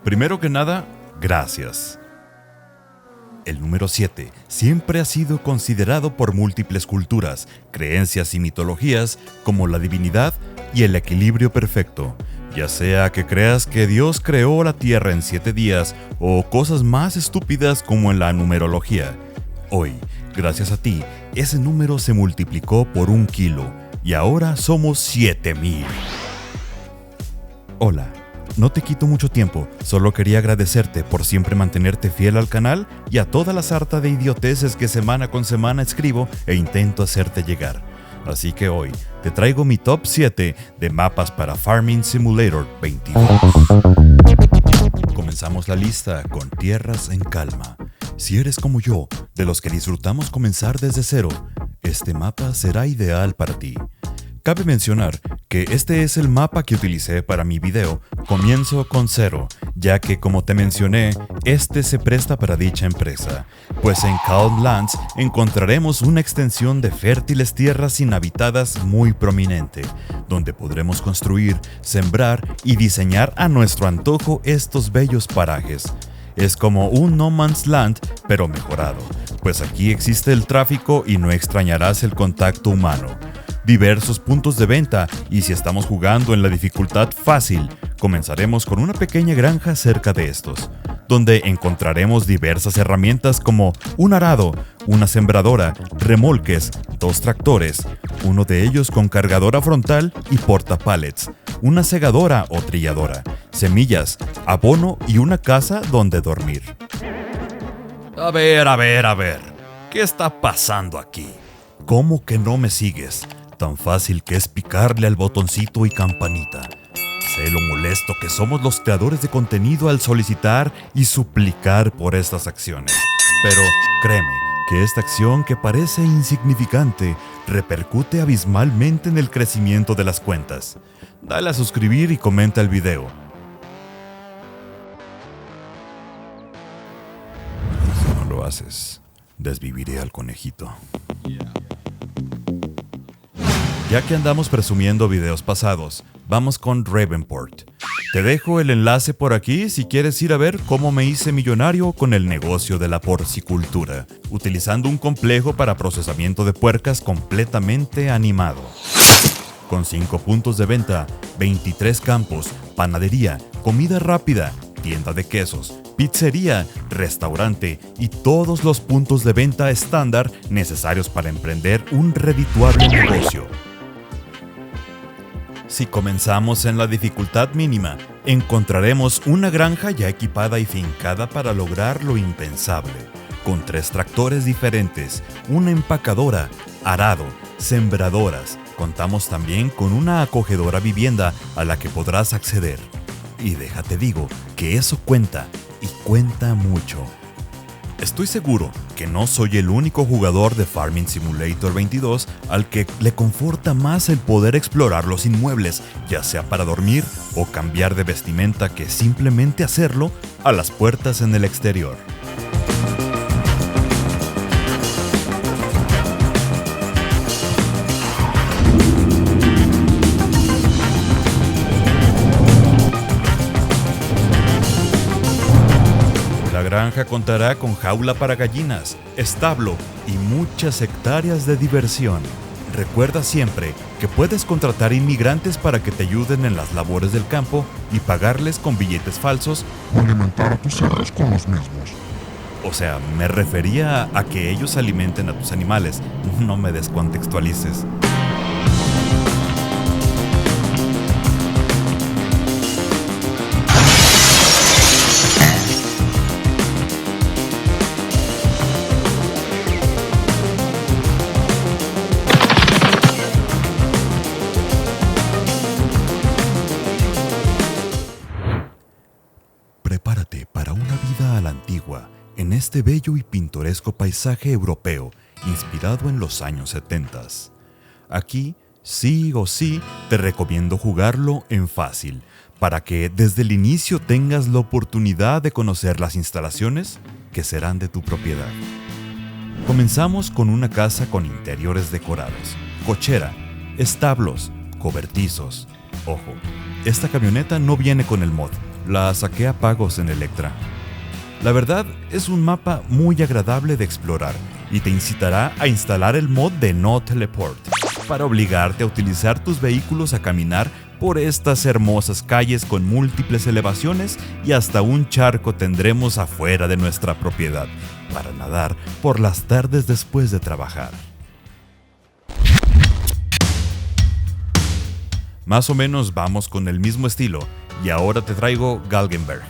Primero que nada, gracias. El número 7 siempre ha sido considerado por múltiples culturas, creencias y mitologías como la divinidad y el equilibrio perfecto. Ya sea que creas que Dios creó la Tierra en 7 días o cosas más estúpidas como en la numerología. Hoy, gracias a ti, ese número se multiplicó por 1 kilo y ahora somos 7000. Hola. No te quito mucho tiempo, solo quería agradecerte por siempre mantenerte fiel al canal y a toda la sarta de idioteces que semana con semana escribo e intento hacerte llegar. Así que hoy te traigo mi top 7 de mapas para Farming Simulator 22. Comenzamos la lista con Tierras en Calma. Si eres como yo, de los que disfrutamos comenzar desde cero, este mapa será ideal para ti. Cabe mencionar que este es el mapa que utilicé para mi video Comienzo con Cero, ya que como te mencioné, este se presta para dicha empresa, pues en Calm Lands encontraremos una extensión de fértiles tierras inhabitadas muy prominente, donde podremos construir, sembrar y diseñar a nuestro antojo estos bellos parajes. Es como un No Man's Land, pero mejorado, pues aquí existe el tráfico y no extrañarás el contacto humano. Diversos puntos de venta y si estamos jugando en la dificultad fácil, comenzaremos con una pequeña granja cerca de estos, donde encontraremos diversas herramientas como un arado, una sembradora, remolques, 2 tractores, uno de ellos con cargadora frontal y portapallets, una segadora o trilladora, semillas, abono y una casa donde dormir. A ver, ¿qué está pasando aquí? ¿Cómo que no me sigues? Tan fácil que es picarle al botoncito y campanita. Sé lo molesto que somos los creadores de contenido al solicitar y suplicar por estas acciones. Pero créeme que esta acción que parece insignificante repercute abismalmente en el crecimiento de las cuentas. Dale a suscribir y comenta el video. Si no lo haces, desviviré al conejito. Ya que andamos presumiendo videos pasados, vamos con Ravenport. Te dejo el enlace por aquí si quieres ir a ver cómo me hice millonario con el negocio de la porcicultura, utilizando un complejo para procesamiento de puercas completamente animado. Con 5 puntos de venta, 23 campos, panadería, comida rápida, tienda de quesos, pizzería, restaurante y todos los puntos de venta estándar necesarios para emprender un redituable negocio. Si comenzamos en la dificultad mínima, encontraremos una granja ya equipada y fincada para lograr lo impensable, con 3 tractores diferentes, una empacadora, arado, sembradoras. Contamos también con una acogedora vivienda a la que podrás acceder. Y déjate digo que eso cuenta, y cuenta mucho. Estoy seguro que no soy el único jugador de Farming Simulator 22 al que le conforta más el poder explorar los inmuebles, ya sea para dormir o cambiar de vestimenta, que simplemente hacerlo a las puertas en el exterior. La granja contará con jaula para gallinas, establo y muchas hectáreas de diversión. Recuerda siempre que puedes contratar inmigrantes para que te ayuden en las labores del campo y pagarles con billetes falsos o alimentar a tus cerdos con los mismos. O sea, me refería a que ellos alimenten a tus animales, no me descontextualices. Prepárate para una vida a la antigua, en este bello y pintoresco paisaje europeo, inspirado en los años 70. Aquí, sí o sí, te recomiendo jugarlo en fácil, para que desde el inicio tengas la oportunidad de conocer las instalaciones que serán de tu propiedad. Comenzamos con una casa con interiores decorados, cochera, establos, cobertizos. Ojo, esta camioneta no viene con el mod, La saqué a pagos en Electra. La verdad, es un mapa muy agradable de explorar y te incitará a instalar el mod de No Teleport para obligarte a utilizar tus vehículos a caminar por estas hermosas calles con múltiples elevaciones y hasta un charco tendremos afuera de nuestra propiedad para nadar por las tardes después de trabajar. Más o menos vamos con el mismo estilo y ahora te traigo Galgenberg.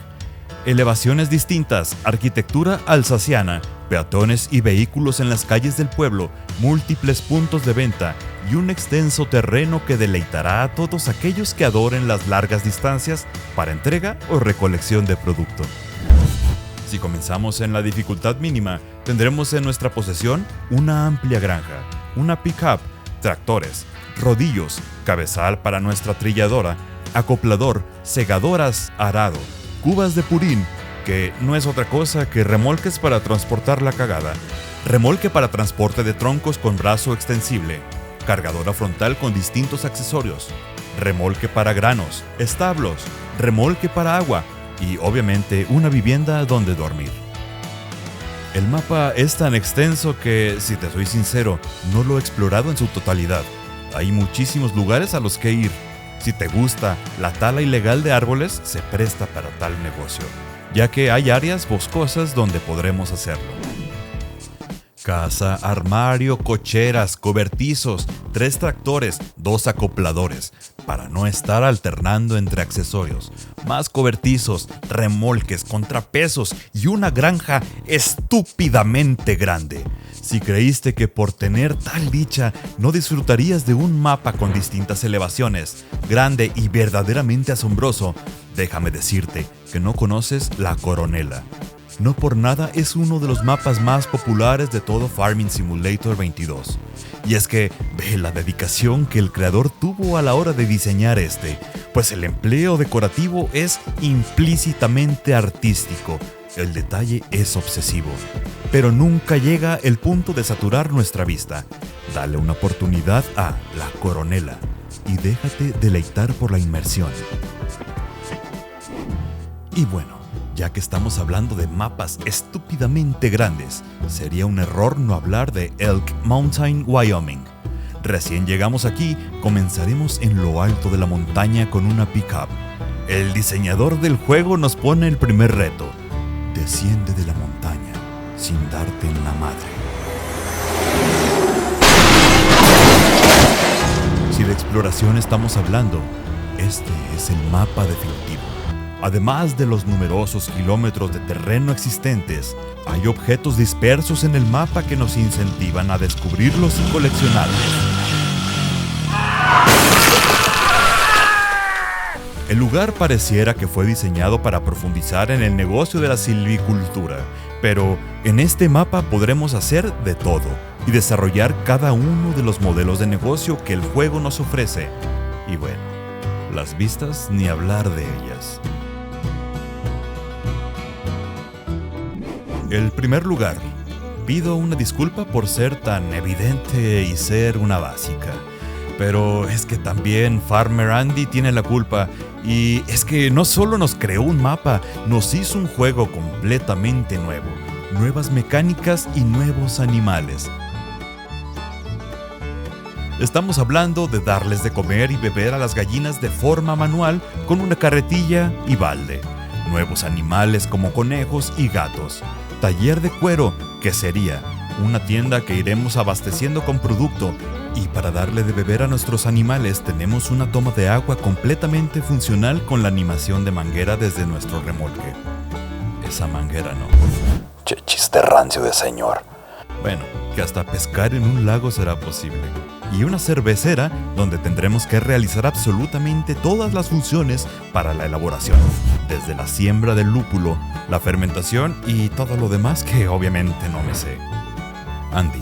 Elevaciones distintas, arquitectura alsaciana, peatones y vehículos en las calles del pueblo, múltiples puntos de venta y un extenso terreno que deleitará a todos aquellos que adoren las largas distancias para entrega o recolección de producto. Si comenzamos en la dificultad mínima, tendremos en nuestra posesión una amplia granja, una pick-up, tractores, rodillos, cabezal para nuestra trilladora, acoplador, segadoras, arado, cubas de purín, que no es otra cosa que remolques para transportar la cagada, remolque para transporte de troncos con brazo extensible, cargadora frontal con distintos accesorios, remolque para granos, establos, remolque para agua y obviamente una vivienda donde dormir. El mapa es tan extenso que, si te soy sincero, no lo he explorado en su totalidad. Hay muchísimos lugares a los que ir. Si te gusta la tala ilegal de árboles, se presta para tal negocio, ya que hay áreas boscosas donde podremos hacerlo. Casa, armario, cocheras, cobertizos, 3 tractores, 2 acopladores, para no estar alternando entre accesorios, más cobertizos, remolques, contrapesos y una granja estúpidamente grande. Si creíste que por tener tal dicha no disfrutarías de un mapa con distintas elevaciones, grande y verdaderamente asombroso, déjame decirte que no conoces la Coronela. No por nada es uno de los mapas más populares de todo Farming Simulator 22. Y es que ve la dedicación que el creador tuvo a la hora de diseñar pues el empleo decorativo es implícitamente artístico. El detalle es obsesivo, pero nunca llega el punto de saturar nuestra vista. Dale una oportunidad a la Coronela y déjate deleitar por la inmersión. Y bueno, ya que estamos hablando de mapas estúpidamente grandes, sería un error no hablar de Elk Mountain, Wyoming. Recién llegamos aquí, comenzaremos en lo alto de la montaña con una pick-up. El diseñador del juego nos pone el primer reto: desciende de la montaña sin darte en la madre. Si de exploración estamos hablando, este es el mapa definitivo. Además de los numerosos kilómetros de terreno existentes, hay objetos dispersos en el mapa que nos incentivan a descubrirlos y coleccionarlos. El lugar pareciera que fue diseñado para profundizar en el negocio de la silvicultura, pero en este mapa podremos hacer de todo y desarrollar cada uno de los modelos de negocio que el juego nos ofrece. Y bueno, las vistas ni hablar de ellas. En primer lugar, pido una disculpa por ser tan evidente y ser una básica. Pero es que también Farmer Andy tiene la culpa, y es que no solo nos creó un mapa, nos hizo un juego completamente nuevo, nuevas mecánicas y nuevos animales. Estamos hablando de darles de comer y beber a las gallinas de forma manual con una carretilla y balde, nuevos animales como conejos y gatos, taller de cuero, que sería una tienda que iremos abasteciendo con producto, y para darle de beber a nuestros animales tenemos una toma de agua completamente funcional con la animación de manguera desde nuestro remolque. Esa manguera no. Che, chiste rancio de señor. Bueno, que hasta pescar en un lago será posible. Y una cervecera donde tendremos que realizar absolutamente todas las funciones para la elaboración, desde la siembra del lúpulo, la fermentación y todo lo demás que obviamente no me sé. Andy,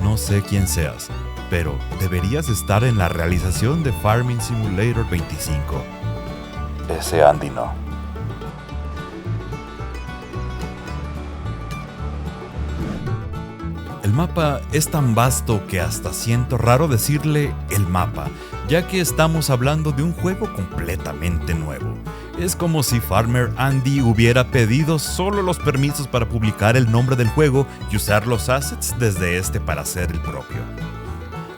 no sé quién seas, pero deberías estar en la realización de Farming Simulator 25. Ese Andy no. El mapa es tan vasto que hasta siento raro decirle el mapa, ya que estamos hablando de un juego completamente nuevo. Es como si Farmer Andy hubiera pedido solo los permisos para publicar el nombre del juego y usar los assets desde este para hacer el propio.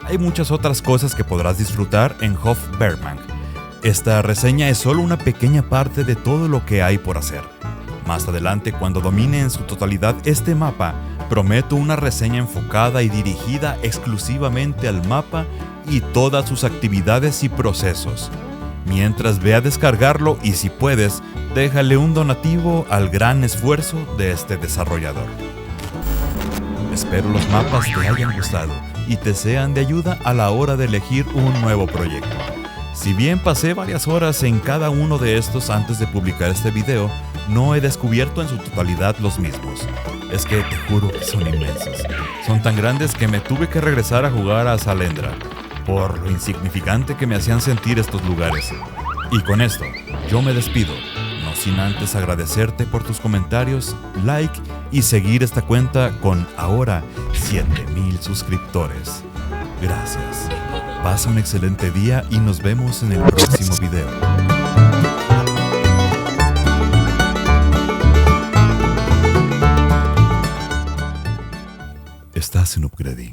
Hay muchas otras cosas que podrás disfrutar en Hofbergmann. Esta reseña es solo una pequeña parte de todo lo que hay por hacer. Más adelante, cuando domine en su totalidad este mapa, prometo una reseña enfocada y dirigida exclusivamente al mapa y todas sus actividades y procesos. Mientras ve a descargarlo y si puedes, déjale un donativo al gran esfuerzo de este desarrollador. Espero los mapas te hayan gustado y te sean de ayuda a la hora de elegir un nuevo proyecto. Si bien pasé varias horas en cada uno de estos antes de publicar este video, no he descubierto en su totalidad los mismos. Es que te juro que son inmensos. Son tan grandes que me tuve que regresar a jugar a Salendra, por lo insignificante que me hacían sentir estos lugares. Y con esto, yo me despido, no sin antes agradecerte por tus comentarios, like y seguir esta cuenta con ahora 7000 suscriptores. Gracias. Pasa un excelente día y nos vemos en el próximo video. Estás en Upgrade.